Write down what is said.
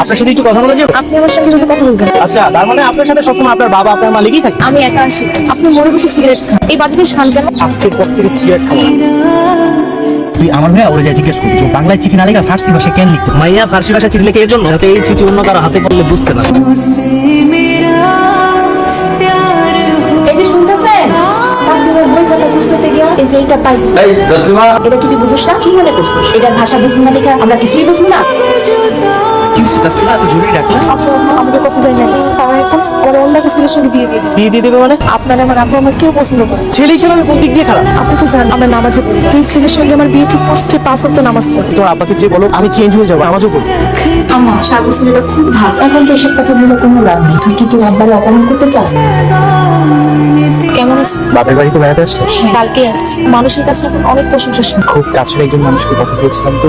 আপনার সাথে একটু কথা বলা যাবে? আপনি আমার সাথে একটু কথা বলবেন? আচ্ছা, তার মানে আপনার সাথে সবসময় আপনার বাবা আপনার মা লেগেই থাকে। আমি একা আসি, আপনি মনে বসে সিগারেট খান, এই বাজে খান কেন? আজকের পর থেকে সিগারেট খাবো না। তুই আমার ভাইয়া ওরে যা জিজ্ঞেস করি যে বাংলায় চিঠি না লেখা ফার্সি ভাষায় কেন লিখতে? মাইয়া ফার্সি ভাষায় চিঠি লেখে এর জন্য যাতে এই চিঠি অন্য কারো হাতে পড়লে বুঝতে না। এই যে শুনতেছেন, ফার্স্ট ইয়ার বই খাতা গুছাতে গিয়া এই যে এটা পাইছি। এই তসলিমা, এটা কি তুই বুঝছ না? কি মনে করছিস এটার ভাষা বুঝবি না দেখে আমরা কিছুই বুঝবো না? কি হচ্ছে তাসলিমা, এত জরুরি ডাকলা? আপনার আম্মা আমাদের কথা জানি না, তারা এখন আমার অন্য একটা ছেলের সঙ্গে বিয়ে দিয়ে দিবে। বিয়ে দিয়ে দেবে মানে? আপনার আমার আব্বু আমার কেউ পছন্দ করে না। ছেলে হিসেবে আমি কোন দিক দিয়ে খারাপ? আপনি তো জানেন আমরা নামাজে পড়ি, এই ছেলের সঙ্গে আমার বিয়ে ঠিক করছে, 5 ওয়াক্ত নামাজ পড়ি। তোর আব্বাকে যে বলো আমি চেঞ্জ হয়ে যাবো, আমাজও বলবো। আম্মা সাগর ছেলেটা খুব ভালো, এখন তো এসব কথা বলে কোনো লাভ নেই। তুই কি তোর আব্বারে অপমান করতে চাস? কেমন আছিস? বাপের বাড়িতে বেড়াতে আসলে কালকে আসছি, মানুষের কাছে এখন অনেক প্রশংসা শুনি। খুব কাছের একজন মানুষকে কথা দিয়েছিলাম তো।